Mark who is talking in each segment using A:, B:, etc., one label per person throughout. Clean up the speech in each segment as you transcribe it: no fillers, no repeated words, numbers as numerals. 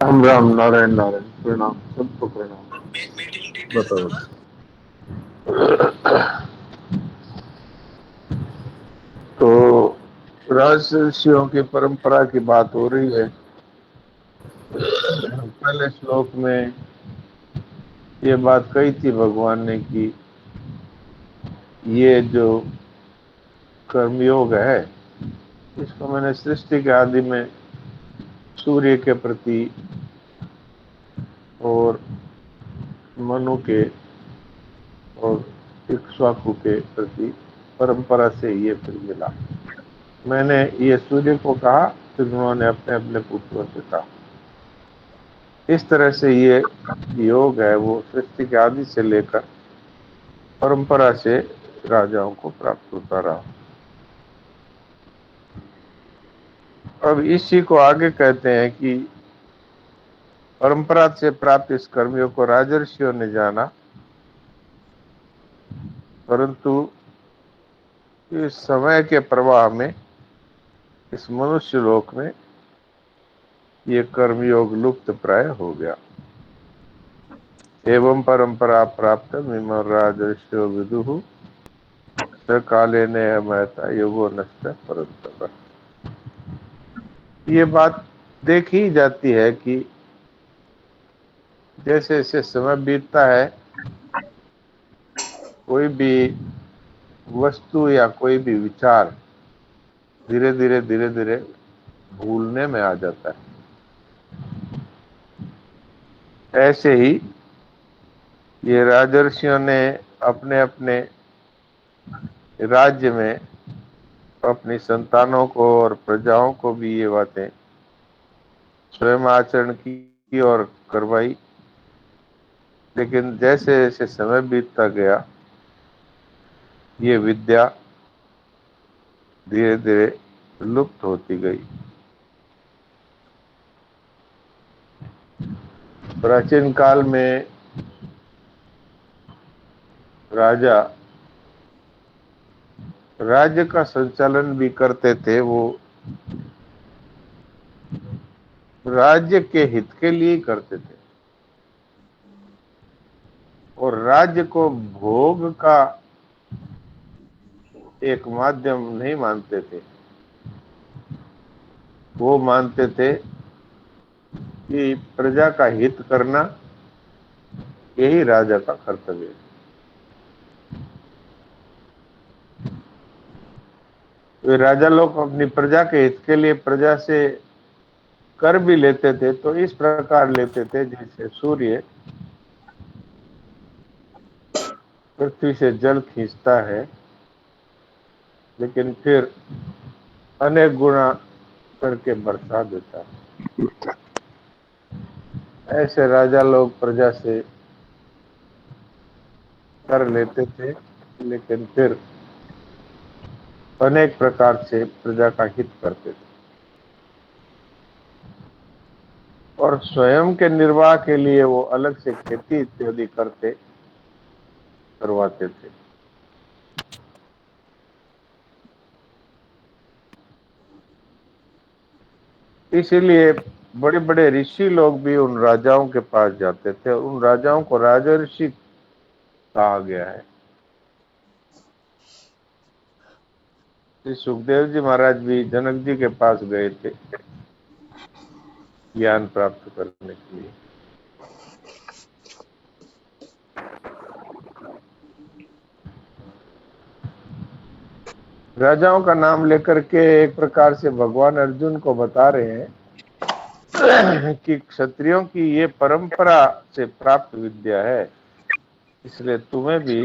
A: राम राम, नारायण नारायण, प्रणाम, सबको प्रणाम। बताओ। तो राजर्षियों की परंपरा की बात हो रही है। पहले श्लोक में ये बात कही थी भगवान ने कि ये जो कर्मयोग है, इसको मैंने सृष्टि के आदि में सूर्य के प्रति और मनु के और इक्ष्वाकु के प्रति परंपरा से ये फिर मिला। मैंने ये सूर्य को कहा, फिर उन्होंने अपने अपने पुत्रों से कहा। इस तरह से ये योग है वो सृष्टि के आदि से लेकर परंपरा से राजाओं को प्राप्त होता रहा। अब इसी को आगे कहते हैं कि परंपरा से प्राप्त इस कर्मियों को राजर्षियों ने जाना, परंतु इस समय के प्रवाह में इस मनुष्य लोक में ये कर्मयोग लुप्त प्राय हो गया। एवं परंपरा प्राप्त मिमर राजर्षियो विदुः काले ने महता योगो नष्ट परंतप। ये बात देखी जाती है कि जैसे जैसे समय बीतता है, कोई भी वस्तु या कोई भी विचार धीरे धीरे भूलने में आ जाता है। ऐसे ही ये राजर्षियों ने अपने अपने राज्य में अपनी संतानों को और प्रजाओं को भी ये बातें स्वयं आचरण की और करवाई। लेकिन जैसे जैसे समय बीतता गया, ये विद्या धीरे धीरे लुप्त होती गई। प्राचीन काल में राजा राज्य का संचालन भी करते थे। वो राज्य के हित के लिए ही करते थे और राज्य को भोग का एक माध्यम नहीं मानते थे। वो मानते थे कि प्रजा का हित करना यही राजा का कर्तव्य है। वे राजा लोग अपनी प्रजा के हित के लिए प्रजा से कर भी लेते थे, तो इस प्रकार लेते थे जैसे सूर्य पृथ्वी से जल खींचता है, लेकिन फिर अनेक गुना करके बरसा देता है। ऐसे राजा लोग प्रजा से कर लेते थे, लेकिन फिर अनेक प्रकार से प्रजा का हित करते थे और स्वयं के निर्वाह के लिए वो अलग से खेती इत्यादि करवाते थे। इसीलिए बड़े बड़े ऋषि लोग भी उन राजाओं के पास जाते थे। उन राजाओं को राजर्षि कहा गया है। श्री सुखदेव जी महाराज भी जनक जी के पास गए थे ज्ञान प्राप्त करने के लिए। राजाओं का नाम लेकर के एक प्रकार से भगवान अर्जुन को बता रहे हैं कि क्षत्रियों की ये परंपरा से प्राप्त विद्या है, इसलिए तुम्हें भी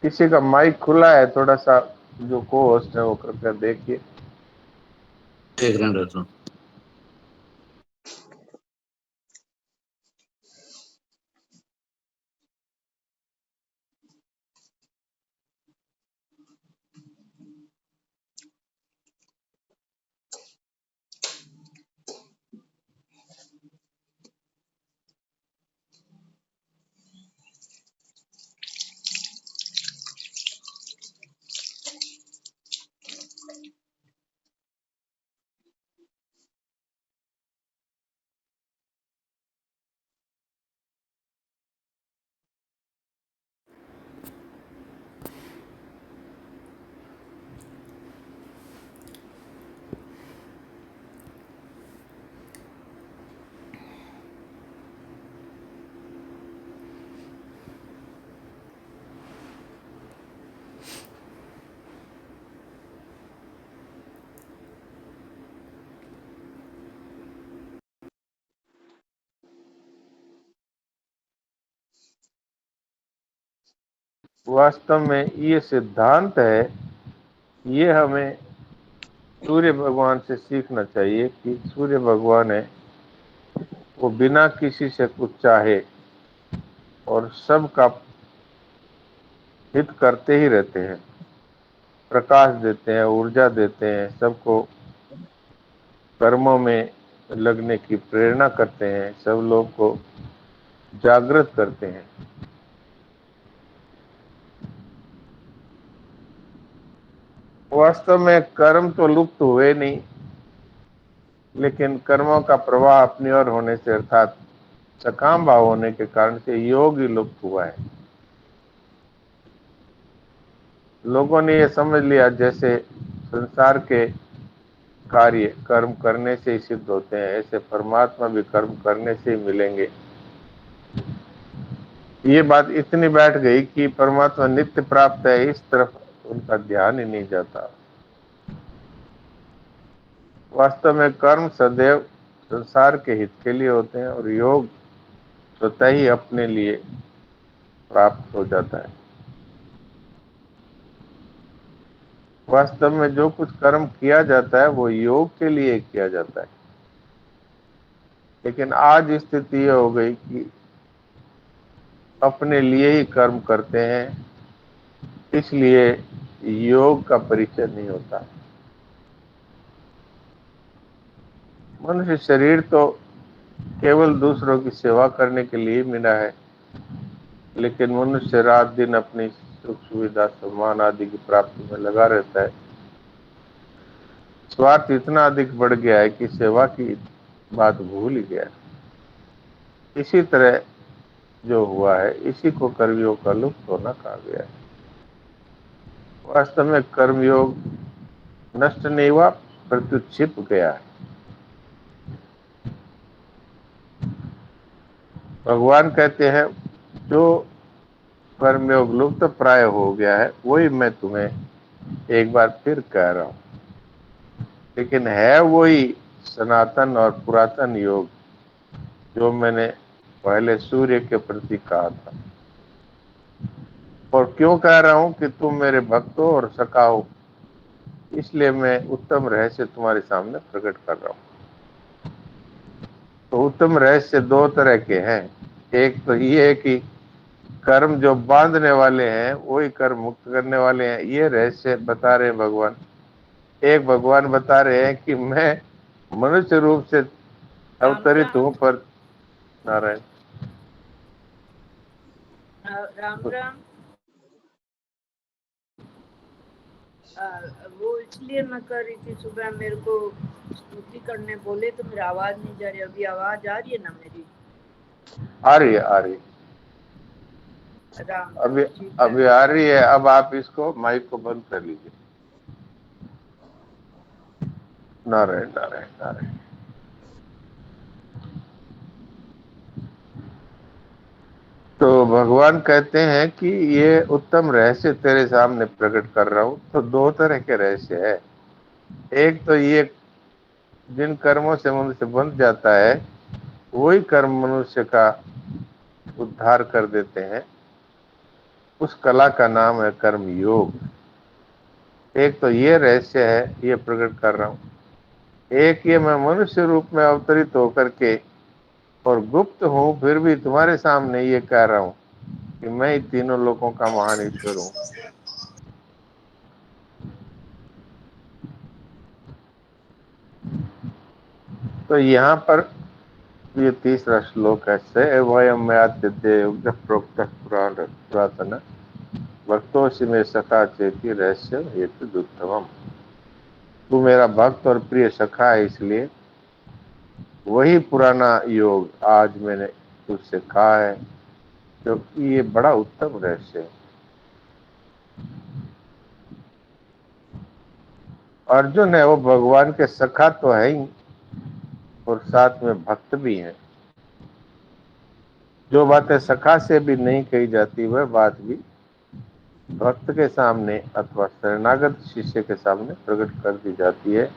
A: किसी का माइक खुला है, थोड़ा सा जो को होस्ट है वो कृपया देखिए।
B: देख रहे हैं डॉक्टर।
A: वास्तव में ये सिद्धांत है, ये हमें सूर्य भगवान से सीखना चाहिए कि सूर्य भगवान है वो बिना किसी से कुछ चाहे और सबका हित करते ही रहते हैं, प्रकाश देते हैं, ऊर्जा देते हैं, सबको कर्मों में लगने की प्रेरणा करते हैं, सब लोग को जागृत करते हैं। वास्तव में कर्म तो लुप्त हुए नहीं, लेकिन कर्मों का प्रवाह अपनी ओर होने से अर्थात सकाम भाव होने के कारण से योग ही लुप्त हुआ है। लोगों ने यह समझ लिया जैसे संसार के कार्य कर्म करने से ही सिद्ध होते हैं, ऐसे परमात्मा भी कर्म करने से ही मिलेंगे। ये बात इतनी बैठ गई कि परमात्मा नित्य प्राप्त है, इस तरफ उनका ध्यान ही नहीं जाता। वास्तव में कर्म सदैव संसार के हित के लिए होते हैं और योग स्वतः ही अपने लिए प्राप्त हो जाता है। वास्तव में जो कुछ कर्म किया जाता है वो योग के लिए किया जाता है, लेकिन आज स्थिति यह हो गई कि अपने लिए ही कर्म करते हैं, इसलिए योग का परिचय नहीं होता। मनुष्य शरीर तो केवल दूसरों की सेवा करने के लिए मिला है, लेकिन मनुष्य रात दिन अपनी सुख सुविधा सम्मान आदि की प्राप्ति में लगा रहता है। स्वार्थ इतना अधिक बढ़ गया है कि सेवा की बात भूल ही गया। इसी तरह जो हुआ है इसी को कर्मयोग का लुप्त होना कहा गया है। वास्तव में कर्मयोग नष्ट नहीं हुआ, प्रत्युत छिप गया है। भगवान कहते हैं जो कर्मयोग लुप्त प्राय हो गया है वही मैं तुम्हें एक बार फिर कह रहा हूं, लेकिन है वही सनातन और पुरातन योग जो मैंने पहले सूर्य के प्रति कहा था। और क्यों कह रहा हूं कि तुम मेरे भक्त हो और सखा हो, इसलिए मैं उत्तम रहस्य तुम्हारे सामने प्रकट कर रहा हूं। तो उत्तम रहस्य दो तरह के हैं। एक तो ये है कि कर्म जो बांधने वाले हैं वही कर्म मुक्त करने वाले हैं, ये रहस्य बता रहे हैं भगवान। एक भगवान बता रहे हैं कि मैं मनुष्य रूप से
C: राम
A: अवतरित
C: राम
A: हूं, पर नारायण
C: राम राम। वो इसलिए मैं कर रही थी, सुबह मेरे को स्तुति करने बोले तो मेरी आवाज नहीं जा रही। अभी आवाज आ रही है ना मेरी?
A: आ रही है, आ रही है।
C: राम
A: अभी
C: ठीक है।
A: अभी आ रही है। अब आप इसको माइक को बंद कर लीजिए। नारायण नारायण नारायण। तो भगवान कहते हैं कि ये उत्तम रहस्य तेरे सामने प्रकट कर रहा हूं। तो दो तरह के रहस्य है। एक तो ये जिन कर्मों से मनुष्य बंध जाता है वही कर्म मनुष्य का उद्धार कर देते हैं, उस कला का नाम है कर्म योग। एक तो ये रहस्य है, ये प्रकट कर रहा हूं। एक ये मैं मनुष्य रूप में अवतरित होकर के और गुप्त हूं, फिर भी तुम्हारे सामने ये कह रहा हूं कि मैं ही तीनों लोगों का महान ईश्वर हूं। तो यहाँ पर ये तीसरा श्लोक है, स वयम प्रोक्त पुरातन भक्तों में सखा चेती रहस्य हेतु दुत्तमम। तू मेरा भक्त और प्रिय सखा है, इसलिए वही पुराना योग आज मैंने तुझसे कहा है, क्योंकि ये बड़ा उत्तम रहस्य है। अर्जुन है वो भगवान के सखा तो है ही और साथ में भक्त भी हैं। जो बातें सखा से भी नहीं कही जाती वह बात भी भक्त के सामने अथवा शरणागत शिष्य के सामने प्रकट कर दी जाती है।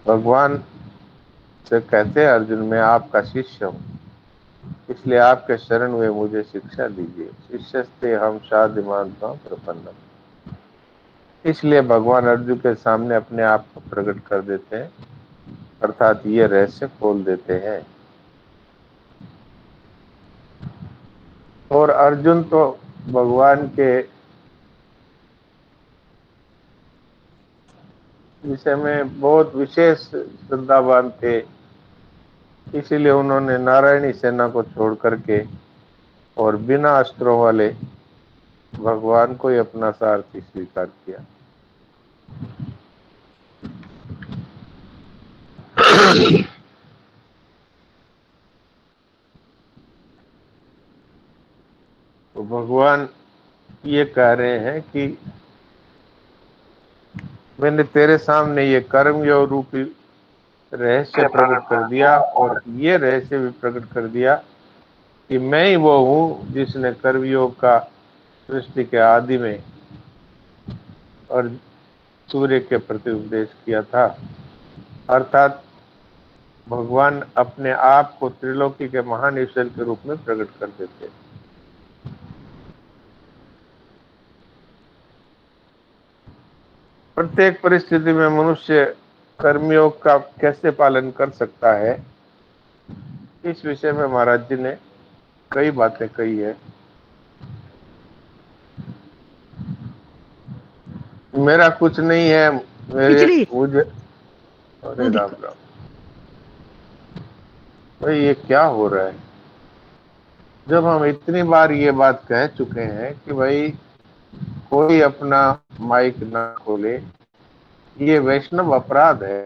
A: भगवान से कहते हैं अर्जुन मैं आपका शिष्य हूं, इसलिए आपके शरण में मुझे शिक्षा दीजिए। शिष्यस्ते हम शादिमान प्रपन्न। इसलिए भगवान अर्जुन के सामने अपने आप को प्रकट कर देते हैं, अर्थात ये रहस्य खोल देते हैं। और अर्जुन तो भगवान के विषय में बहुत विशेष श्रद्धावान थे, इसीलिए उन्होंने नारायणी सेना को छोड़ करके और बिना अस्त्रों वाले भगवान को ही अपना सारथी स्वीकार किया। तो भगवान ये कह रहे हैं कि मैंने तेरे सामने ये कर्म योग रूपी रहस्य प्रकट कर दिया, और ये रहस्य भी प्रकट कर दिया कि मैं ही वो हूँ जिसने कर्मयोग का सृष्टि के आदि में और सूर्य के प्रति उपदेश किया था। अर्थात भगवान अपने आप को त्रिलोकी के महान ईश्वर के रूप में प्रकट कर देते हैं। प्रत्येक परिस्थिति में मनुष्य कर्मयोग का कैसे पालन कर सकता है, इस विषय में महाराज जी ने कई बातें कही है। मेरा कुछ नहीं है, मुझे अरे राम राम भाई, ये क्या हो रहा है? जब हम इतनी बार ये बात कह चुके हैं कि भाई कोई अपना माइक ना खोले, ये वैष्णव अपराध है।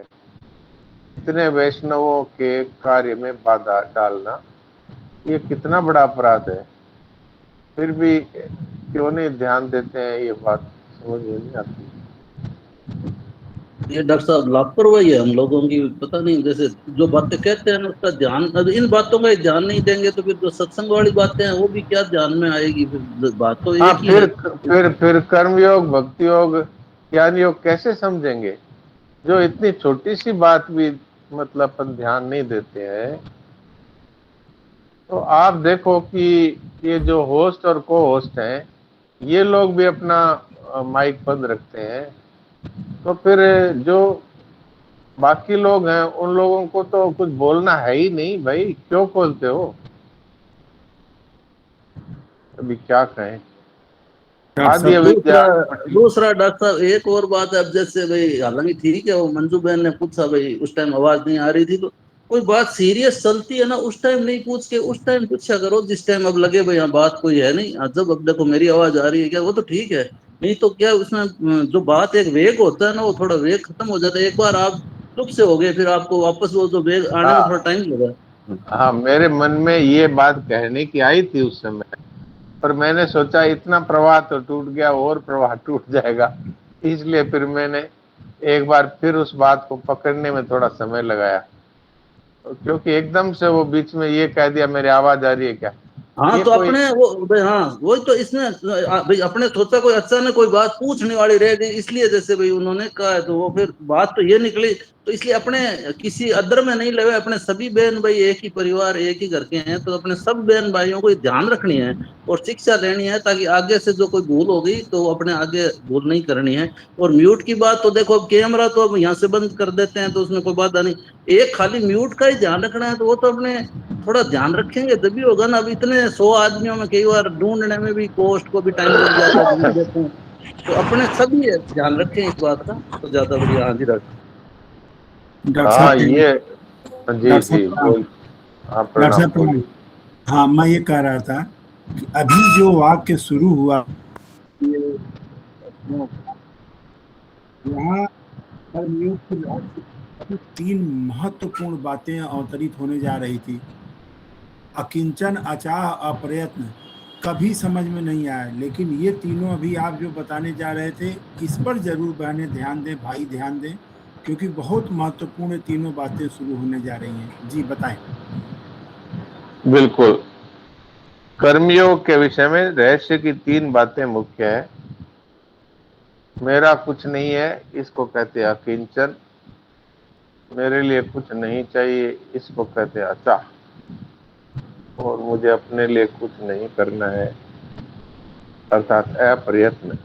A: इतने वैष्णवों के कार्य में बाधा डालना, ये कितना बड़ा अपराध है। फिर भी क्यों नहीं ध्यान देते हैं, ये बात समझ में नहीं आती।
B: ये डॉक्टर साहब लापरवाही है हम लोगों की, पता नहीं, जैसे जो बातें कहते हैं ना उसका ध्यान, इन बातों का ध्यान नहीं देंगे तो फिर जो सत्संग वाली बातें हैं वो भी क्या ध्यान में आएगी। फिर बात तो
A: हाँ,
B: एक ही है।
A: फिर कर्मयोग, भक्ति योग, ज्ञान योग कैसे समझेंगे, जो इतनी छोटी सी बात भी मतलब अपन ध्यान नहीं देते हैं। तो आप देखो कि ये जो होस्ट और को होस्ट हैं, ये लोग भी अपना माइक बंद रखते हैं, तो फिर जो बाकी लोग हैं उन लोगों को तो कुछ बोलना है ही नहीं भाई, क्यों खोलते हो? अभी क्या कहें। आदि
B: दूसरा
A: अविद्या।
B: दूसरा डॉक्टर साहब एक और बात है। अब जैसे भाई, हालांकि ठीक है, वो मंजू बहन ने पूछा भाई उस टाइम आवाज नहीं आ रही थी, तो कोई बात सीरियस चलती है ना उस टाइम नहीं पूछ के उस टाइम पूछा करो जिस टाइम अब लगे भाई यहाँ बात कोई है नहीं। जब अब देखो मेरी आवाज आ रही है क्या, वो तो ठीक है, नहीं तो क्या उसमें जो बात एक वेग होता है ना, वो थोड़ा वेग खत्म हो जाता है। एक बार आप चुप से हो गए, फिर आपको वापस वो जो वेग आने में थोड़ा
A: हाँ,
B: टाइम लगा।
A: हाँ, मेरे मन में ये बात कहने की आई थी उस समय, पर मैंने सोचा इतना प्रवाह तो टूट गया, और प्रवाह टूट जाएगा, इसलिए फिर मैंने एक बार फिर उस बात को पकड़ने में थोड़ा समय लगाया। क्योंकि एकदम से वो बीच में ये कह दिया मेरी आवाज आ रही है क्या,
B: हाँ
A: ये
B: तो
A: कोई।
B: अपने वो भाई, हाँ वही तो इसने भाई अपने सोचा कोई अच्छा ने कोई बात पूछने वाली रह गई, इसलिए जैसे भाई उन्होंने कहा है तो वो फिर बात तो ये निकली। तो इसलिए अपने किसी अदर में नहीं लगे, अपने सभी बहन भाई एक ही परिवार एक ही घर के हैं, तो अपने सब बहन भाइयों को ध्यान रखनी है और शिक्षा लेनी है, ताकि आगे से जो कोई भूल होगी तो वो अपने आगे भूल नहीं करनी है। और म्यूट की बात तो देखो, अब कैमरा तो अब यहाँ से बंद कर देते हैं तो उसमें कोई बाधा नहीं, एक खाली म्यूट का ही ध्यान रखना है, तो वो तो अपने थोड़ा ध्यान रखेंगे तभी होगा ना। अब इतने 100 आदमियों में कई बार ढूंढने में भी कोस्ट को भी टाइम लग जाता है, ढूंढ देते हैं। तो अपने सभी ध्यान रखें इस बात का तो ज्यादा बढ़िया। हाँ जी डॉक्टर।
D: डॉक्टर
A: हाँ,
D: साहब
A: ये जी
D: डॉक्टर साहब
A: जी
D: प्रणाम।
A: बोल। हाँ,
D: डॉक्टर
A: प्रणाम,
D: साहब प्रणाम।
A: बोलिए।
D: हाँ, मैं ये कह रहा था कि अभी जो वाक्य शुरू हुआ, ये यहाँ कर्मयोग की रहस्य अभी 3 महत्वपूर्ण बातें अवतरित होने जा रही थी। अकिंचन, अचाह, अप्रयत्न कभी समझ में नहीं आया, लेकिन ये तीनों अभी आप जो बताने जा रहे थे, इस पर जरूर बहनें ध्यान दें, भाई ध्यान दें, क्योंकि बहुत महत्वपूर्ण तीनों बातें शुरू होने जा रही हैं। जी बताएं।
A: बिल्कुल। कर्मयोग के विषय में रहस्य की 3 बातें मुख्य है। मेरा कुछ नहीं है, इसको कहते हैं अकिंचन। मेरे लिए कुछ नहीं चाहिए, इसको कहते हैं अचाह। और मुझे अपने लिए कुछ नहीं करना है, अर्थात अप्रयत्न।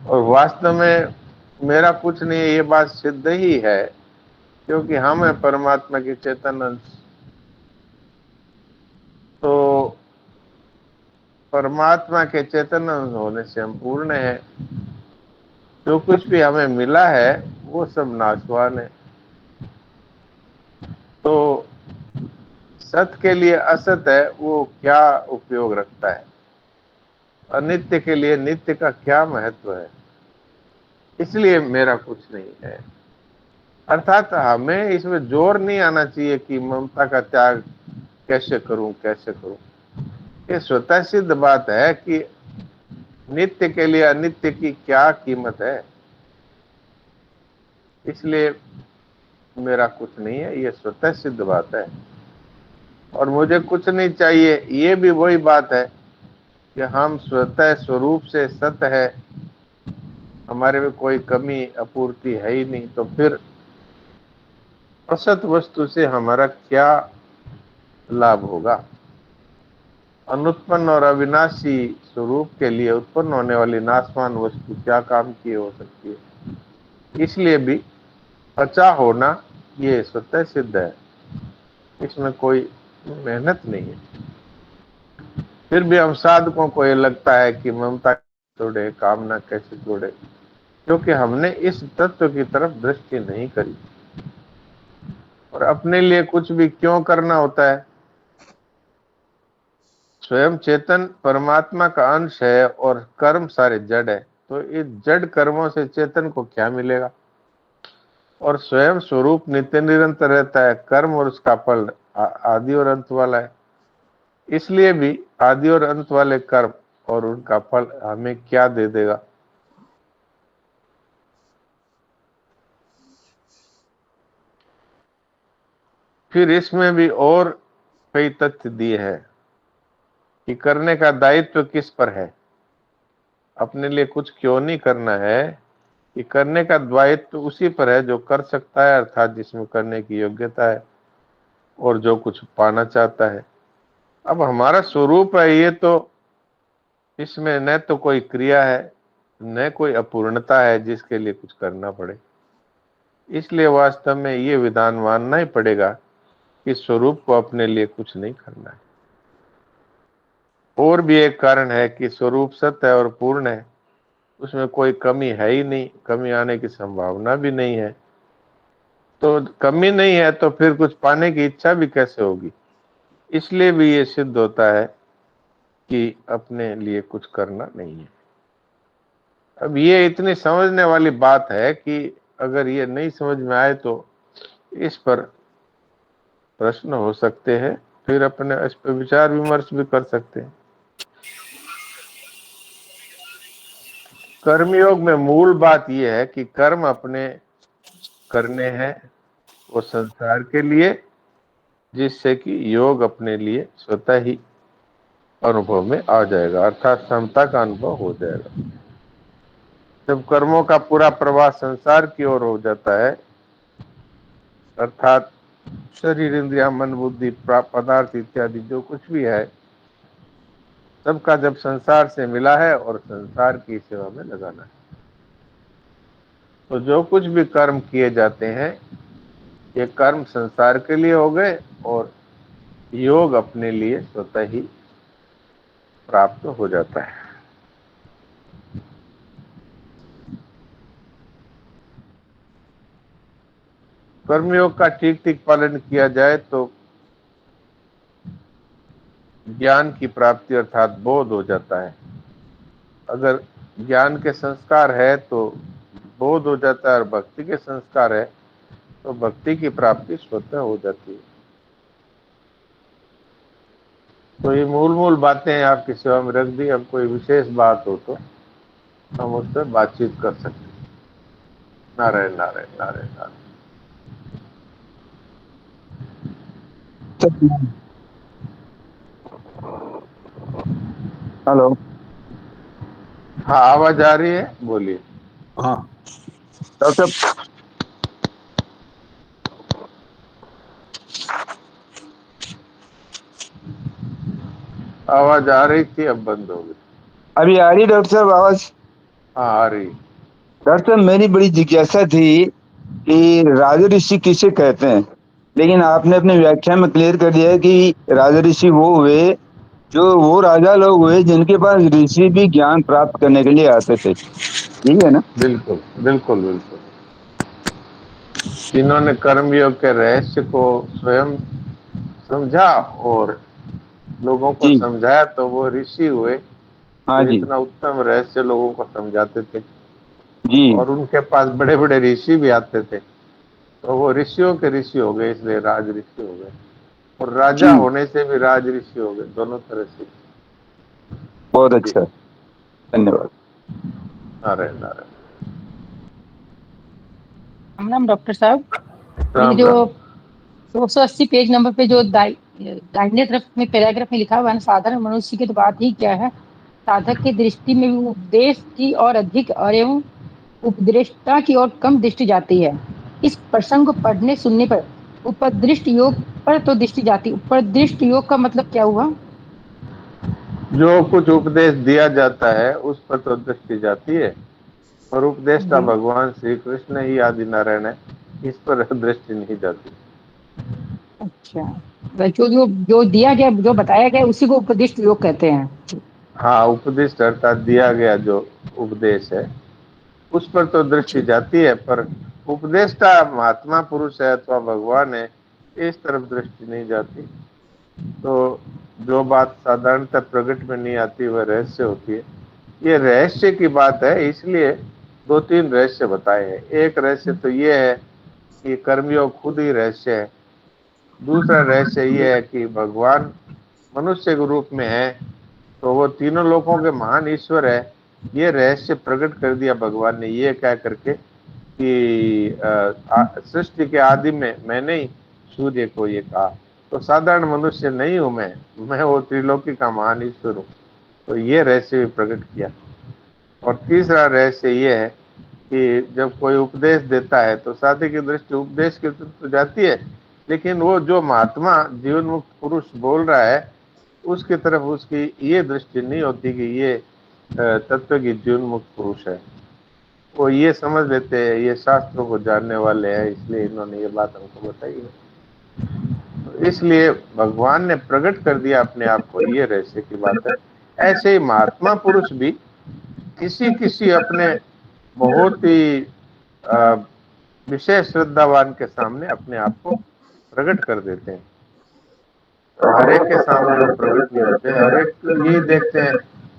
A: और वास्तव में मेरा कुछ नहीं है, ये बात सिद्ध ही है, क्योंकि हम है परमात्मा के चेतन अंश। तो परमात्मा के चेतन अंश होने से हम पूर्ण है। जो कुछ भी हमें मिला है वो सब नाशवान है। तो सत के लिए असत है वो क्या उपयोग रखता है, अनित्य के लिए नित्य का क्या महत्व है। इसलिए मेरा कुछ नहीं है। अर्थात हमें इसमें जोर नहीं आना चाहिए कि ममता का त्याग कैसे करूं कैसे करूं। ये स्वतः सिद्ध बात है कि नित्य के लिए अनित्य की क्या कीमत है। इसलिए मेरा कुछ नहीं है, ये स्वतः सिद्ध बात है। और मुझे कुछ नहीं चाहिए, ये भी वही बात है कि हम स्वतः स्वरूप से सत्य है, हमारे में कोई कमी अपूर्ति है ही नहीं। तो फिर असत वस्तु से हमारा क्या लाभ होगा। अनुत्पन्न और अविनाशी स्वरूप के लिए उत्पन्न होने वाली नाशवान वस्तु क्या काम की हो सकती है। इसलिए भी अचा होना ये स्वतः सिद्ध है, इसमें कोई मेहनत नहीं है। फिर भी हम साधकों को ये लगता है कि ममता छोड़े, कामना कैसे छोड़े, क्योंकि हमने इस तत्व की तरफ दृष्टि नहीं करी। और अपने लिए कुछ भी क्यों करना होता है। स्वयं चेतन परमात्मा का अंश है और कर्म सारे जड़ है, तो इस जड़ कर्मों से चेतन को क्या मिलेगा। और स्वयं स्वरूप नित्य निरंतर रहता है, कर्म और उसका फल आदि और अंत वाला है। इसलिए भी आदि और अंत वाले कर्म और उनका फल हमें क्या दे देगा। फिर इसमें भी और कई तथ्य दिए हैं कि करने का दायित्व किस पर है। अपने लिए कुछ क्यों नहीं करना है, कि करने का दायित्व उसी पर है जो कर सकता है, अर्थात जिसमें करने की योग्यता है और जो कुछ पाना चाहता है। अब हमारा स्वरूप है ये, तो इसमें न तो कोई क्रिया है न कोई अपूर्णता है जिसके लिए कुछ करना पड़े। इसलिए वास्तव में ये विधान मानना ही पड़ेगा कि स्वरूप को अपने लिए कुछ नहीं करना है। और भी एक कारण है कि स्वरूप सत्य है और पूर्ण है, उसमें कोई कमी है ही नहीं, कमी आने की संभावना भी नहीं है। तो कमी नहीं है तो फिर कुछ पाने की इच्छा भी कैसे होगी। इसलिए भी ये सिद्ध होता है कि अपने लिए कुछ करना नहीं है। अब ये इतनी समझने वाली बात है कि अगर ये नहीं समझ में आए तो इस पर प्रश्न हो सकते हैं, फिर अपने इस पर विचार विमर्श भी कर सकते हैं। कर्मयोग में मूल बात यह है कि कर्म अपने करने हैं वो संसार के लिए, जिससे कि योग अपने लिए स्वतः ही अनुभव में आ जाएगा, अर्थात समता का अनुभव हो जाएगा। जब कर्मों का पूरा प्रवाह संसार की ओर हो जाता है, अर्थात शरीर इंद्रिया मन बुद्धि पदार्थ इत्यादि जो कुछ भी है सबका जब संसार से मिला है और संसार की सेवा में लगाना है, तो जो कुछ भी कर्म किए जाते हैं ये कर्म संसार के लिए हो गए और योग अपने लिए स्वतः ही प्राप्त हो जाता है। कर्मयोग का ठीक ठीक पालन किया जाए तो ज्ञान की प्राप्ति अर्थात बोध हो जाता है। अगर ज्ञान के संस्कार है तो बोध हो जाता है, और भक्ति के संस्कार है तो भक्ति की प्राप्ति स्वतः हो जाती है। तो ये मूल बातें आपकी सेवा में रख दी। अब कोई विशेष बात हो तो हम उस पर बातचीत कर सकते हैं। नारायण नारायण नारायण नारायण।
E: हेलो।
A: हाँ आवाज आ रही है, बोलिए।
E: हाँ डॉक्टर,
A: आवाज आ रही थी, अब बंद हो गई।
E: अभी आ रही डॉक्टर साहब आवाज?
A: हाँ आ रही।
E: डॉक्टर साहब मेरी बड़ी जिज्ञासा थी कि राजा ऋषि किसे कहते हैं, लेकिन आपने अपने व्याख्या में क्लियर कर दिया है कि राजा ऋषि वो हुए जो वो राजा लोग हुए जिनके पास ऋषि भी ज्ञान प्राप्त करने के लिए आते थे, यही है ना?
A: बिल्कुल बिल्कुल बिल्कुल। जिन्होंने कर्मयोग के रहस्य को स्वयं समझा और लोगों को
E: जी
A: समझाया तो वो ऋषि हुए,
E: हाँ
A: जो
E: जी
A: इतना उत्तम रहस्य लोगों को समझाते थे।
E: जी
A: और उनके पास बड़े बड़े ऋषि भी आते थे, तो वो ऋषियों के ऋषि हो गए, इसलिए राज ऋषि हो गए। और राजा
E: जी।
A: होने से भी राज ऋषि हो गए, दोनों तरह से।
E: बहुत
A: जी।
E: अच्छा, धन्यवाद।
A: नारायण नारायण।
F: राम राम डॉक्टर साहब। ये
A: राम
F: जो
A: राम।
F: 280 पेज नंबर पे जो दाहिने तरफ में पैराग्राफ में लिखा हुआ है ना, साधारण मनुष्य की तो बात ही क्या है, साधक की दृष्टि में भी उपदेश की और अधिक और एवं उपदेष्टा की ओर कम दृष्टि जाती है। इस प्रसंग को पढ़ने सुनने पर उपदृष्ट योग पर तो दृष्टि जाती। उपदृष्ट योग का मतलब क्या हुआ?
A: जो कुछ उपदेश दिया जाता है उस पर तो दृष्टि जाती है, और उपदेष्टा
F: जी
A: भगवान श्री कृष्ण ही आदि नारायण है, इस पर दृष्टि नहीं जाती।
F: अच्छा, जो जो जो दिया गया, जो बताया गया उसी को उपदिष्ट योग कहते हैं।
A: हाँ, उपदिष्ट अर्थात दिया गया जो उपदेश है उस पर तो
F: अच्छा
A: दृष्टि जाती है, पर उपदेष्टा महात्मा पुरुष है अथवा भगवान है, इस तरफ दृष्टि नहीं जाती। तो जो बात साधारणतः प्रकट में नहीं आती वह रहस्य होती है। ये रहस्य की बात है, इसलिए दो तीन रहस्य बताए हैं। एक रहस्य तो ये है कि कर्मयोग खुद ही रहस्य है। दूसरा रहस्य ये है कि भगवान मनुष्य के रूप में है, तो वो तीनों लोगों के महान ईश्वर है। ये रहस्य प्रकट कर दिया भगवान ने, ये कह करके कि सृष्टि के आदि में मैंने ही सूर्य को ये कहा। तो साधारण मनुष्य नहीं हूं मैं वो त्रिलोकी का महान ईश्वर हूँ। तो ये रहस्य भी प्रकट किया। और तीसरा रहस्य ये है कि जब कोई उपदेश देता है तो साधक की दृष्टि उपदेश की तरफ तो जाती है, लेकिन वो जो महात्मा जीवन मुक्त पुरुष बोल रहा है उसकी तरफ उसकी ये दृष्टि नहीं होती कि ये तत्व की जीवन मुक्त पुरुष है। वो ये समझ लेते हैं ये शास्त्रों को जानने वाले हैं, इसलिए इन्होंने ये बात हमको बताई है। तो इसलिए भगवान ने प्रकट कर दिया अपने आप को, ये रहस्य की बात है। ऐसे ही महात्मा पुरुष भी किसी किसी अपने बहुत ही अ, विशेष श्रद्धावान के सामने अपने आप को प्रकट कर देते हैं। हर एक के सामने वो प्रकट नहीं होते। हर एक यही देखते हैं,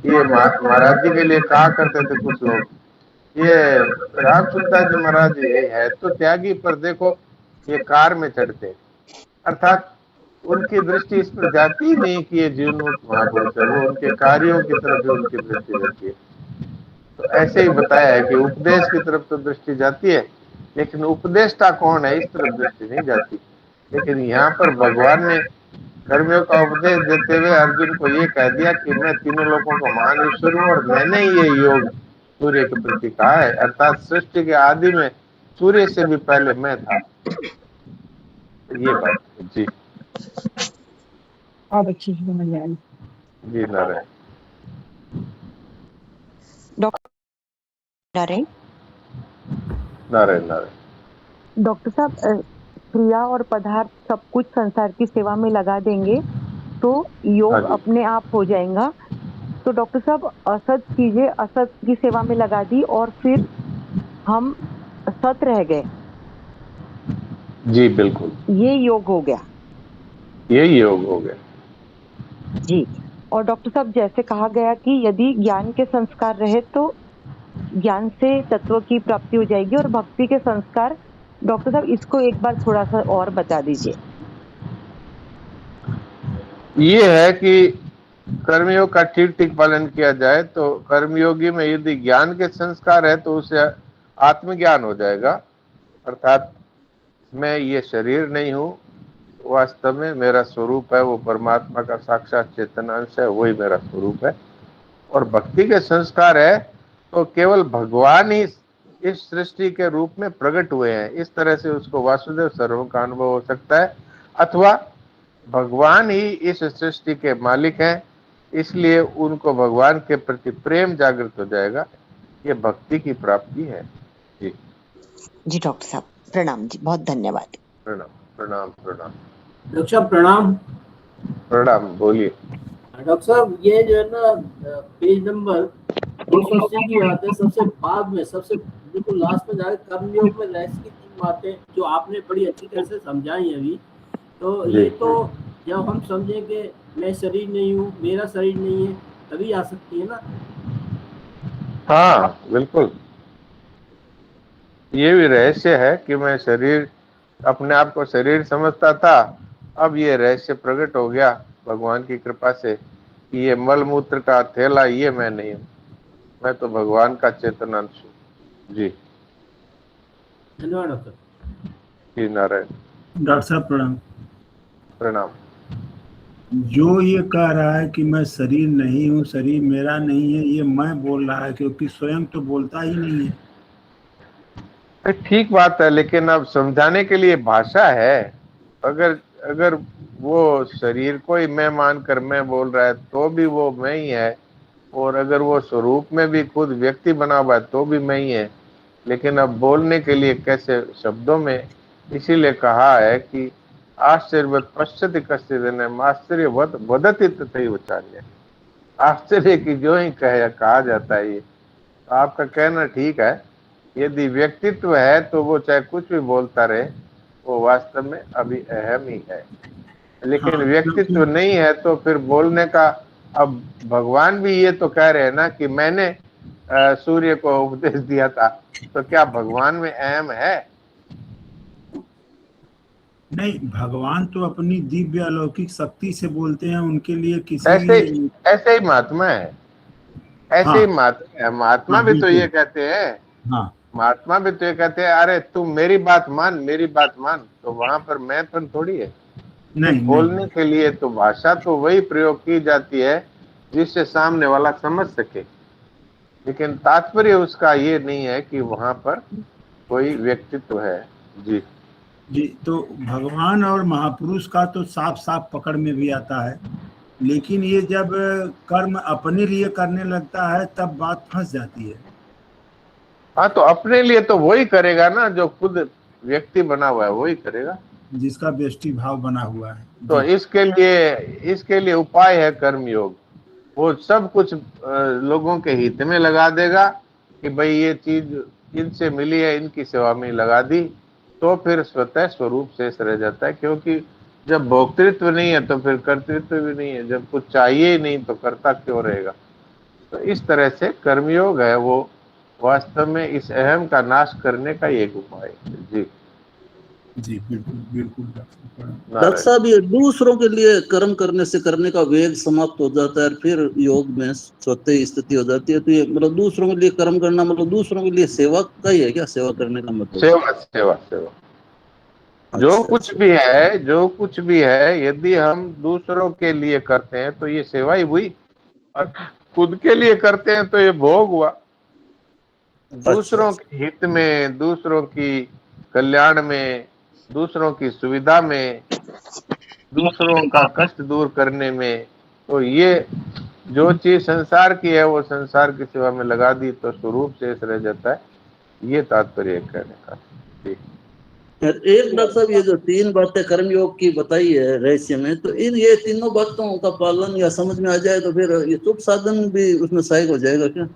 A: ये महाराज जी के लिए कहा करते थे कुछ लोग, ये राम सुखदास जी महाराज ये है तो त्यागी, पर देखो ये कार में चढ़ते। अर्थात उनकी दृष्टि इस पर जाती ही नहीं कि ये जीवन मुक्त महापुरुष है, वो उनके कार्यों की तरफ ही उनकी दृष्टि रहती है। तो ऐसे ही बताया है कि उपदेश की तरफ तो दृष्टि जाती है, लेकिन उपदेष्टा कौन है इस तरफ दृष्टि नहीं जाती। लेकिन यहाँ पर भगवान ने कर्मियों का उपदेश देते हुए अर्जुन को ये कह दिया कि मैं तीनों लोगों का महान ईश्वर हूँ और मैंने ये योग सूर्य के प्रति कहा है। अर्थात सृष्टि के आदि में सूर्य से भी पहले मैं था। ये बात है। जी
F: बहुत अच्छी समझ में आई।
A: जी नारायण
G: नारायण।
A: नारायण नारायण।
G: डॉक्टर साहब, क्रिया और पदार्थ सब कुछ संसार की सेवा में लगा देंगे तो
A: हाँ
G: योग
A: जी।
G: अपने आप हो जाएगा। तो डॉक्टर साहब, असत चीजें असत की सेवा में लगा दी और फिर हम सत रह गए,
A: जी बिल्कुल,
G: ये योग हो गया।
A: यही योग हो गया।
G: जी। और डॉक्टर साहब, जैसे कहा गया कि यदि ज्ञान के संस्कार रहे तो ज्ञान से तत्व की प्राप्ति हो जाएगी, और भक्ति के संस्कार, डॉक्टर साहब इसको एक बार थोड़ा सा और बता दीजिए।
A: ये है कि कर्मयोग का ठीक ठीक पालन किया जाए तो कर्मयोगी में यदि ज्ञान के संस्कार है तो उसे आत्मज्ञान हो जाएगा। अर्थात मैं ये शरीर नहीं हूँ, वास्तव में मेरा स्वरूप है वो परमात्मा का साक्षात चेतन अंश है, वही मेरा स्वरूप है। और भक्ति के संस्कार है तो केवल भगवान ही इस सृष्टि के रूप में प्रकट हुए हैं, इस तरह से उसको वासुदेव सर्वम का अनुभव हो सकता है। अथवा भगवान ही इस सृष्टि के मालिक हैं इसलिए उनको भगवान के प्रति प्रेम जागृत हो जाएगा। ये भक्ति की प्राप्ति है। जी
G: जी डॉक्टर साहब, प्रणाम जी, बहुत धन्यवाद।
A: प्रणाम प्रणाम प्रणाम
H: डॉक्टर साहब प्रणाम।
A: प्रणाम, बोलिए।
H: डॉक्टर साहब ये जो है ना पेज नंबर 280 की बात है, सबसे बाद में, सबसे बिल्कुल लास्ट में जाकर कर्मयोग में रहस्य की 3 बातें जो आपने बड़ी अच्छी तरह से समझाई अभी, तो
A: जी।
H: ये तो जब हम समझें कि मैं शरीर नहीं हूँ, मेरा शरीर नहीं है, तभी आ सकती है ना।
A: हाँ बिल्कुल, ये भी रहस्य है कि मैं शरीर, अपने आप को शरीर समझता था, अब ये रहस्य प्रकट हो गया भगवान की कृपा से कि ये मल मूत्र का थैला ये मैं नहीं हूँ, मैं तो भगवान का चेतनांश हूँ। जी
H: धन्यवाद डॉक्टर।
A: जी नारायण।
D: डॉक्टर साहब प्रणाम।
A: प्रणाम।
D: जो ये कह रहा है कि मैं शरीर नहीं हूँ, शरीर मेरा नहीं है, ये मैं बोल रहा है, क्योंकि स्वयं तो बोलता ही नहीं है।
A: ठीक बात है, लेकिन अब समझाने के लिए भाषा है। अगर अगर वो शरीर को ही मैं मानकर मैं बोल रहा है तो भी वो मैं ही है, और अगर वो स्वरूप में भी खुद व्यक्ति बना हुआ है तो भी मैं ही है। लेकिन अब बोलने के लिए कैसे शब्दों में, इसीलिए कहा है कि आश्चर्यवत पश्यति कश्चित् आश्चर्यवत वदति तथैव चार्य। आश्चर्य की जो ही कहा जाता है ये। तो आपका कहना ठीक है, यदि व्यक्तित्व है तो वो चाहे कुछ भी बोलता रहे, वो वास्तव में अभी अहम ही है। लेकिन
D: हाँ,
A: व्यक्तित्व नहीं है तो फिर बोलने का, अब भगवान भी ये तो कह रहे हैं ना कि मैंने सूर्य को उपदेश दिया था, तो क्या भगवान में अहम है?
D: नहीं, भगवान तो अपनी दिव्य अलौकिक शक्ति से बोलते हैं, उनके लिए किसी
A: ऐसे ही महात्मा है, ऐसे
D: हाँ,
A: ही महात्मा है। महात्मा
D: हाँ,
A: भी तो ये
D: बिल्कुल,
A: कहते हैं,
D: हाँ,
A: महात्मा भी तो ये कहते हैं, अरे तू मेरी बात मान, मेरी बात मान। तो वहां पर मैंपन थोड़ी है। तो
D: नहीं
A: बोलने
D: नहीं,
A: के लिए तो भाषा तो वही प्रयोग की जाती है जिससे सामने वाला समझ सके, लेकिन तात्पर्य उसका ये नहीं है कि वहां पर कोई व्यक्तित्व है। जी
D: जी, तो भगवान और महापुरुष का तो साफ साफ पकड़ में भी आता है, लेकिन ये जब कर्म अपने लिए करने लगता है तब बात फंस जाती है।
A: हाँ, तो अपने लिए तो वही करेगा ना जो खुद व्यक्ति बना हुआ है, वही करेगा,
D: जिसका व्यष्टि भाव बना हुआ है।
A: तो
D: जी,
A: इसके लिए उपाय है कर्मयोग। वो सब कुछ लोगों के हित में लगा देगा कि भाई ये चीज इनसे मिली है, इनकी सेवा में लगा दी, तो फिर स्वतः स्वरूप शेष रह जाता है। क्योंकि जब भोक्तृत्व नहीं है तो फिर कर्तृत्व भी नहीं है, जब कुछ चाहिए ही नहीं तो कर्ता क्यों रहेगा। तो इस तरह से कर्मयोग है वो वास्तव में इस अहम का नाश करने का एक उपाय है। जी
D: जी, बिल्कुल बिल्कुल डॉक्टर
B: डॉक्टर साहब, ये दूसरों के लिए कर्म करने से करने का वेग समाप्त हो जाता है, फिर योग में स्वतः स्थिति हो जाती है। तो ये मतलब दूसरों के लिए कर्म करना मतलब दूसरों के लिए सेवा का ही है क्या? सेवा करने का मतलब?
A: सेवा सेवा सेवा जो
B: अच्छा
A: कुछ
B: अच्छा।
A: भी है, जो कुछ भी है, यदि हम दूसरों के लिए करते हैं तो ये सेवा ही हुई, और खुद के लिए करते हैं तो ये भोग हुआ। दूसरों
B: अच्छा
A: के हित में, दूसरों की कल्याण में, दूसरों की सुविधा में, दूसरों का कष्ट दूर करने में, तो ये जो चीज संसार की है वो संसार की सेवा में लगा दी तो स्वरूप शेष रह जाता है। ये तात्पर्य है कहने का। जी
B: एक डॉक्टर साहब, ये जो 3 बातें कर्मयोग की बताई है रहस्य में, तो इन ये तीनों बातों का पालन या समझ में आ जाए तो फिर ये चुप साधन भी उसमें सहायक हो जाएगा क्या?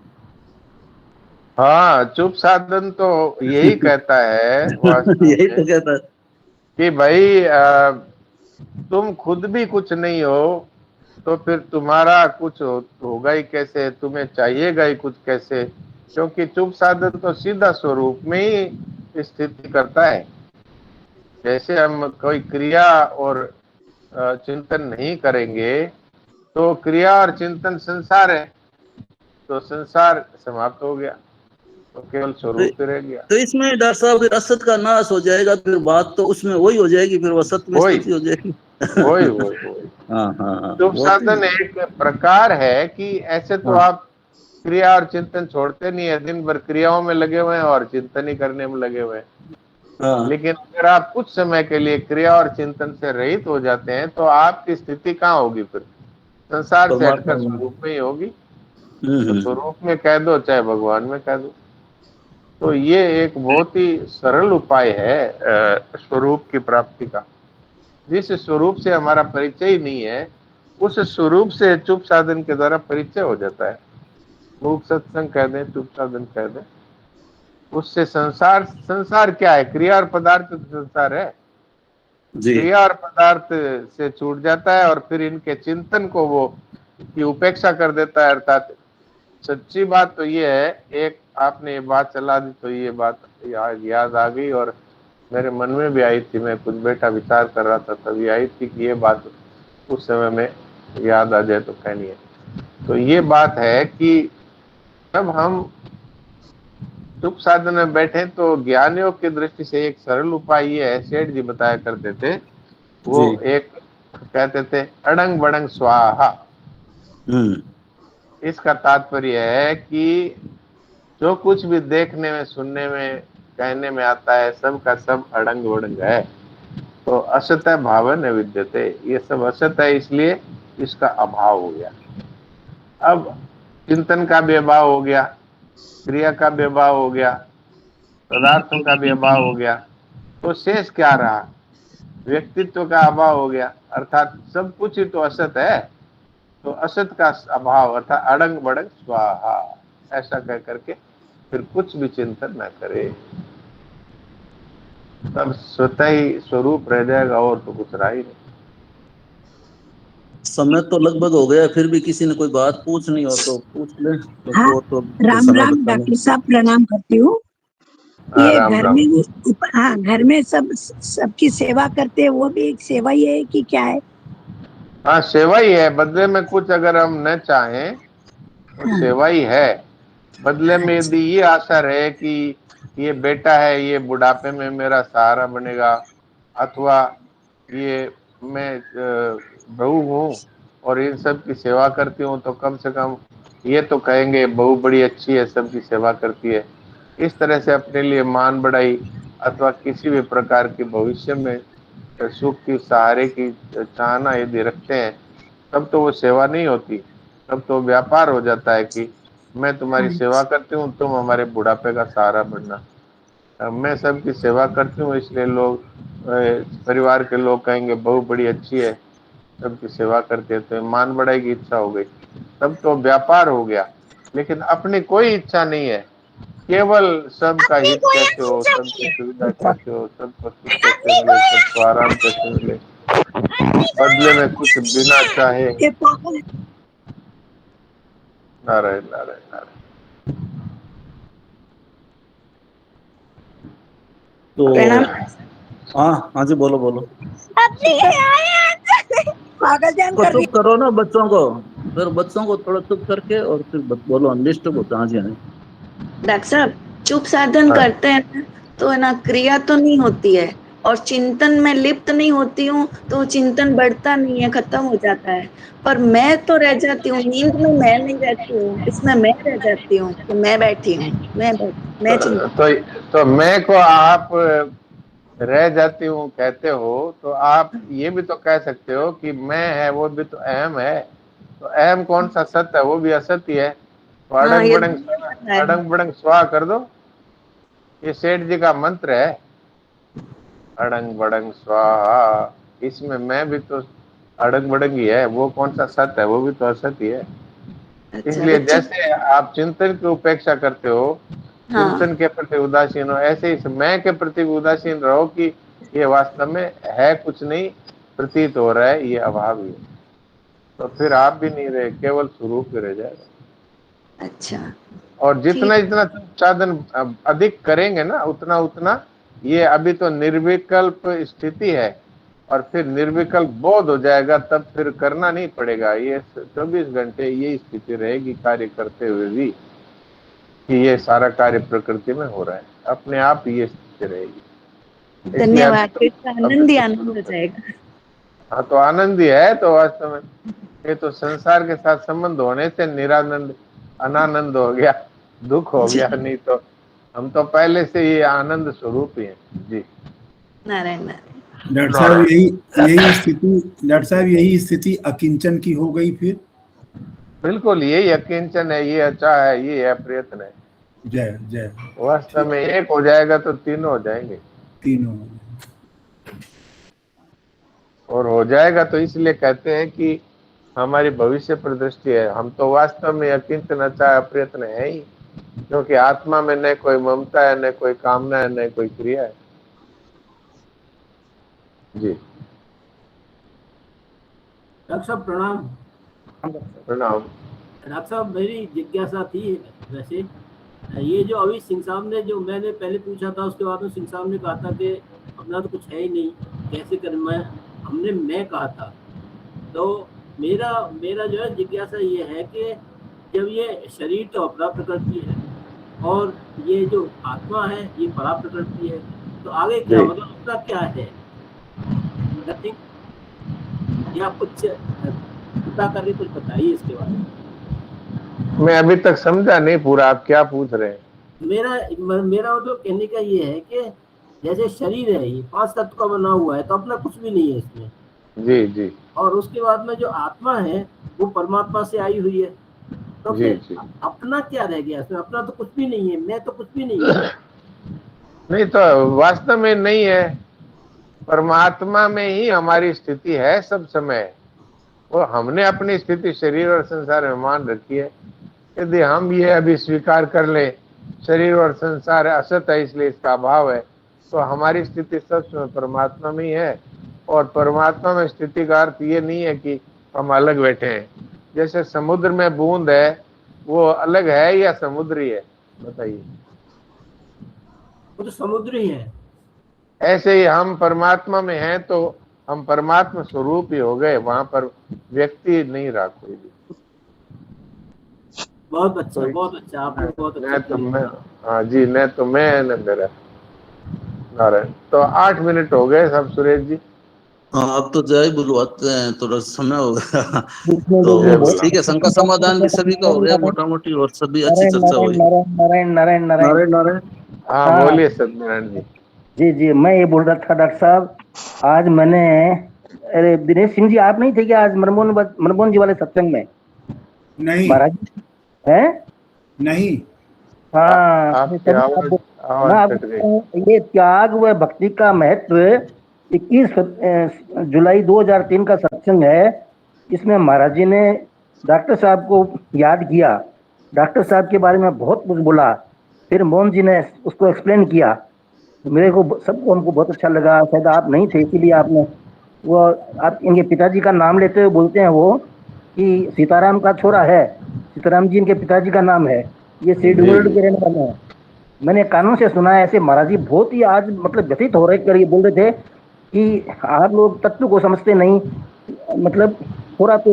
A: हाँ, चुप साधन तो यही कहता है वास्तव
B: यही
A: में
B: तो कहता है।
A: कि भाई तुम खुद भी कुछ नहीं हो तो फिर तुम्हारा कुछ होगा ही कैसे, तुम्हें चाहिएगा ही कुछ कैसे। क्योंकि चुप साधन तो सीधा स्वरूप में ही स्थिति करता है। जैसे हम कोई क्रिया और चिंतन नहीं करेंगे तो क्रिया और चिंतन संसार है, तो संसार समाप्त हो गया, तो केवल
B: तो,
A: स्वरूप ही रह गया।
B: तो इसमें डॉक्टर साहब फिर असत का नाश हो जाएगा, फिर बात तो उसमें वही हो जाएगी, फिर वो सत्य में
A: वही
B: स्थिति हो जाएगी।
A: वही वही वही
B: हाँ हाँ हाँ,
A: शुभ
B: वो तो
A: साधन एक प्रकार है कि ऐसे तो
B: हाँ
A: आप क्रिया और चिंतन छोड़ते नहीं है, दिन भर क्रियाओं में लगे हुए हैं और चिंतन ही करने में लगे हुए हैं।
B: हाँ।
A: लेकिन अगर आप कुछ समय के लिए क्रिया और चिंतन से रहित हो जाते हैं तो आपकी स्थिति कहाँ होगी? फिर संसार से हटकर
B: परमात्मा।
A: स्वरूप में ही होगी। तो
B: हम्म।
A: स्वरूप में कह दो चाहे भगवान में कह दो। तो ये एक बहुत ही सरल उपाय है स्वरूप की प्राप्ति का। जिस स्वरूप से हमारा परिचय ही नहीं है, उस स्वरूप से चुप साधन के द्वारा परिचय हो जाता है। मूक सत्संग कह दें, चुप साधन कह दें, उससे संसार क्या है? क्रिया और पदार्थ तो संसार है।
B: जी।
A: क्रिया और पदार्थ से छूट जाता है और फिर इनके चिंतन को वो की उपेक्षा कर देता है। अर्थात सच्ची बात तो ये है, एक आपने ये बात चला दी तो ये बात याद आ गई और मेरे मन में भी आई थी। मैं कुछ बैठा विचार कर रहा था, तभी आई थी कि ये बात उस समय में याद आ जाए तो कहनी है। तो ये बात है कि जब हम चुप साधन में बैठे तो ज्ञान योग की दृष्टि से एक सरल उपाय ये है, सेठ जी बताया करते थे, वो
B: जी।
A: एक कहते थे अड़ंग बड़ंग स्वाहा। इसका तात्पर्य है कि जो कुछ भी देखने में, सुनने में, कहने में आता है, सब का सब अड़ंग बड़ंग है। तो असत है भाव न विद्यते, ये सब असत है इसलिए इसका अभाव हो गया। अब चिंतन का भी अभाव हो गया, क्रिया का भी अभाव हो गया, पदार्थों का भी अभाव हो गया, तो शेष क्या रहा? व्यक्तित्व का अभाव हो गया। अर्थात सब कुछ ही तो असत है। तो असत का अभाव अर्थात अड़ंग बड़ंग स्वाहा, ऐसा कह करके फिर कुछ भी चिंतन न करे, तब स्वतः ही स्वरूप रह जाएगा और तो कुछ रहा ही नहीं।
B: समय तो लगभग हो गया, फिर भी किसी ने कोई बात पूछनी हो तो पूछ ले।
I: हाँ,
B: वो तो
I: राम
B: समय
I: राम
B: बता
I: डॉक्टर साहब, प्रणाम करती हूँ। ये
A: राम
I: घर
A: राम।
I: में हाँ, घर में सबकी सेवा करते हैं, वो भी एक सेवा ही है कि क्या है?
A: हाँ, सेवा ही है। बदले में कुछ अगर हम न चाहें तो
I: हाँ,
A: सेवा ही है। बदले में
I: अच्छा,
A: यदि ये आशा रहे कि ये बेटा है, ये बुढ़ापे में मेरा सहारा बनेगा, अथवा ये मैं बहू हूँ और इन सब की सेवा करती हूँ, तो कम से कम ये तो कहेंगे बहू बड़ी अच्छी है, सबकी सेवा करती है। इस तरह से अपने लिए मान बढ़ाई अथवा किसी भी प्रकार की भविष्य में सुख की सहारे की चाहना यदि रखते हैं, तब तो वो सेवा नहीं होती, तब तो व्यापार हो जाता है कि मैं तुम्हारी सेवा करती हूँ, तुम हमारे बुढ़ापे का सहारा बनना। मैं सबकी सेवा करती हूँ इसलिए लोग परिवार के लोग कहेंगे बहू बड़ी अच्छी है, सबकी सेवा करते हैं, तो मान बढ़ाई की इच्छा हो गई, तब तो व्यापार हो गया। लेकिन अपनी कोई इच्छा नहीं है, केवल सबका हित कैसे हो, सबकी सुविधा कैसे हो, सबको सुख कैसे मिले, सबको आराम कैसे मिले, बदले में कुछ बिना चाहे।
I: ये पागल है।
A: नारायण नारायण नारायण।
I: प्रणाम।
B: तो हाँ हाँ जी, बोलो बोलो।
I: पागल जान
B: को
I: कर रही
B: चुप करो ना बच्चों को, फिर बच्चों को थोड़ा चुप करके और फिर बोलो, डिस्टर्ब होता है। हाँ जी हाँ जी।
C: डॉक्टर साहब, चुप साधन
A: हाँ।
C: करते हैं ना, तो है ना, क्रिया तो नहीं होती है और चिंतन में लिप्त नहीं होती हूँ, तो चिंतन बढ़ता नहीं है, खत्म हो जाता है। पर मैं तो रह जाती हूँ, नींद में मैं नहीं रहती हूँ, इसमें मैं रह जाती हूँ कि मैं बैठी हूँ, मैं चिंतन।
A: तो मैं को आप रह जाती हूँ कहते हो, तो आप ये भी तो कह सकते हो कि मैं है वो भी तो अहम है। तो अहम कौन सा सत्य है? वो भी असत ही है। तो
C: हाँ,
A: अड़ंग
C: ये
A: बड़ंग,
C: दोनों है।
A: अड़ंग बड़ंग स्वाहा कर दो। ये सेठ जी का मंत्र है, अड़ंग बड़ंग स्वाहा। इसमें मैं भी तो अड़ंग बड़ंग ही है, वो कौन सा सत्य है? वो भी तो असत ही है।
C: अच्छा,
A: इसलिए
C: बच्चे।
A: जैसे आप चिंतन की उपेक्षा करते हो,
C: हाँ,
A: चिंतन के प्रति उदासीन हो, ऐसे ही मैं के प्रति भी उदासीन रहो कि ये वास्तव में है कुछ नहीं, प्रतीत हो रहा है, ये अभाव ही है। तो फिर आप भी नहीं रहे, केवल स्वरूप ही रह जाएगा।
C: अच्छा,
A: और
C: ठीक।
A: जितना जितना साधन अधिक करेंगे ना, उतना उतना ये अभी तो निर्विकल्प स्थिति है, और फिर निर्विकल्प बोध हो जाएगा, तब फिर करना नहीं पड़ेगा। ये 24 घंटे ये स्थिति रहेगी कार्य करते हुए भी, कि ये सारा कार्य प्रकृति में हो रहा है, अपने आप ये स्थिति रहेगी। इसलिए
C: धन्यवाद, फिर तो
A: अभी
C: आनंद ही
A: तो शुरू
C: आनंद हो
A: करें।
C: जाएगा।
A: हाँ, तो आनंद ही है तो वास्तव में। ये तो संसार के साथ संबंध होने से निरानंद अनानंद हो गया, दुख हो
C: जी,
A: गया, नहीं तो हम तो पहले से ये आनंद स्वरूप ही हैं। जी
C: नारायण नारायण।
D: डॉक्टर साहब यही स्थिति अकिंचन की हो गई फिर।
A: बिल्कुल यही अकिंचन है, ये अच्छा है, ये है प्रयत्न है।
D: जय जय।
A: वास्तव में एक हो जाएगा तो तीनों हो जाएंगे,
D: तीनों।
A: और हो जाएगा तो इसलिए कहते हैं कि हमारी भविष्य पर दृष्टि है। हम तो वास्तव में अकिंचन अच्छा प्रयत्न है ही, क्योंकि आत्मा में न कोई ममता है, न कोई कामना है, न कोई क्रिया है। जी
H: डॉक्टर साहब प्रणाम।
A: प्रणाम।
H: डॉक्टर साहब मेरी जिज्ञासा थी वैसे, ये जो अभी सिंह साहब ने, जो मैंने पहले पूछा था उसके बाद में सिंह साहब ने कहा था कि अपना तो कुछ है ही नहीं, कैसे कर, मैं कहा था। तो मेरा जो है जिज्ञासा ये है कि जब ये शरीर तो अपरा प्रकृति है और ये जो आत्मा है ये परा प्रकृति है, तो आगे क्या मतलब अपना क्या है? नथिंग, या कुछ पता करके कुछ बताइए इसके बारे में।
A: मैं अभी तक समझा नहीं पूरा, आप क्या पूछ रहे हैं?
H: मेरा मतलब कहने का ये है कि जैसे शरीर है ये 5 तत्व का बना हुआ है, तो अपना कुछ भी नहीं है इसमें।
A: जी जी।
H: और उसके बाद में जो आत्मा है वो परमात्मा से आई हुई है, तो
A: जी
H: फिर
A: जी।
H: अपना क्या रह गया इसमें? अपना तो कुछ भी नहीं है, मैं तो कुछ भी नहीं है।
A: नहीं तो वास्तव में नहीं है, परमात्मा में ही हमारी स्थिति है सब समय। वो हमने अपनी स्थिति शरीर और संसार में मान रखी है। यदि हम ये अभी स्वीकार कर ले शरीर और संसार असत है इसलिए इसका अभाव है, तो हमारी स्थिति सब समय परमात्मा में ही है। और परमात्मा में स्थिति का अर्थ ये नहीं है कि हम अलग बैठे हैं। जैसे समुद्र में बूंद है, वो अलग है या समुद्र ही है? बताइए।
H: वो तो समुद्र ही है।
A: ऐसे ही हम परमात्मा में हैं तो हम परमात्मा स्वरूप ही हो गए, वहां पर व्यक्ति नहीं रहा कोई भी।
H: बहुत अच्छा, बहुत अच्छा, आपने बहुत अच्छा।
A: तो मैं, हाँ जी, न तो मैं न मेरा नारायण। तो 8 मिनट हो गए सब सुरेश जी।
B: हाँ, अब तो जय बुलवाते हैं, थोड़ा समय हो गया। तो ठीक है, शंका समाधान भी सभी का हो गया मोटा मोटी, और सभी अच्छी चर्चा हुई।
J: नारायण नारायण
B: नारायण नारायण।
A: हाँ बोलिए सत्यनारायण जी।
J: जी जी, मैं ये बोल रहा था डॉक्टर साहब, आज मैंने, अरे दिनेश सिंह जी आप नहीं थे क्या आज मनमोहन जी वाले सत्संग में?
D: नहीं
J: महाराज हैं?
D: नहीं।
J: हाँ,
A: आपकी आवाज कट गई।
J: ये त्याग व भक्ति का महत्व 21 जुलाई 2003 का सत्संग है। इसमें महाराज जी ने डॉक्टर साहब को याद किया, डॉक्टर साहब के बारे में बहुत कुछ बोला, फिर मोहन जी ने उसको एक्सप्लेन किया। मेरे को सबको हमको बहुत अच्छा लगा। शायद आप नहीं थे इसीलिए आपने वो, आप इनके पिताजी का नाम लेते हुए बोलते हैं वो कि सीताराम का छोरा है, सीताराम जी इनके पिताजी का नाम है, ये शेड्यूल्ड के रहने वाले हैं। मैंने कानून से सुना है ऐसे। महाराज जी बहुत ही आज मतलब व्यथित हो रहे कर बोल रहे थे कि आप लोग तत्व को समझते नहीं, मतलब थोड़ा तो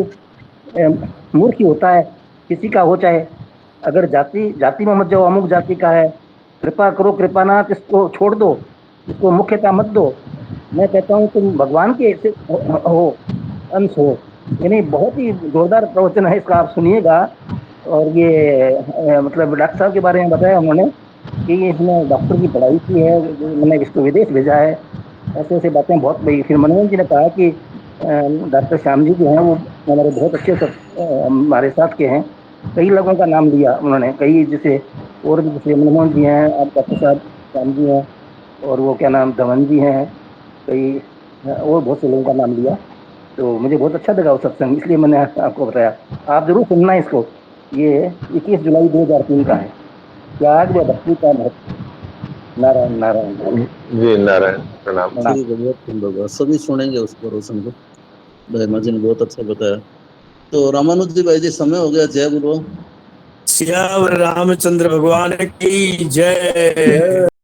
J: मूर्ख ही होता है किसी का हो, चाहे अगर जाति में मत जाओ, अमुक जाति का है, कृपा करो कृपानाथ, इसको छोड़ दो, इसको मुख्यता मत दो। मैं कहता हूँ तुम भगवान के ऐसे हो, अंश हो। यानी बहुत ही जोरदार प्रवचन है इसका, आप सुनिएगा। और ये मतलब डॉक्टर साहब के बारे में बताया उन्होंने कि इसने डॉक्टर की पढ़ाई की है, मैंने इसको विदेश भेजा है, ऐसे ऐसे बातें बहुत बड़ी। फिर मनोहर जी ने कहा कि डॉक्टर श्याम जी जो हैं वो हमारे बहुत अच्छे हमारे साथ के हैं। कई लोगों का नाम लिया उन्होंने, कई जैसे और भी, जैसे मनमोहन जी हैं, आप डॉक्टर साहब श्याम जी हैं, और वो क्या नाम धवन जी हैं, कई और बहुत से लोगों का नाम लिया। तो मुझे बहुत अच्छा लगा वो सत्संग, इसलिए मैंने आपको बताया। आप जरूर सुनना इसको। ये 21 जुलाई 2003 का है, त्याग व भक्ति का महत्व। नारायण नारायण
A: जी नारायण प्रणाम।
B: ठीक है, बहुत सुंदर होगा, सभी सुनेंगे उस प्रवचन को। भाई जी ने बहुत अच्छा बताया। तो रामानुज जी भाई जी समय हो गया, जय बोलो।
K: श्री रामचंद्र भगवान की जय।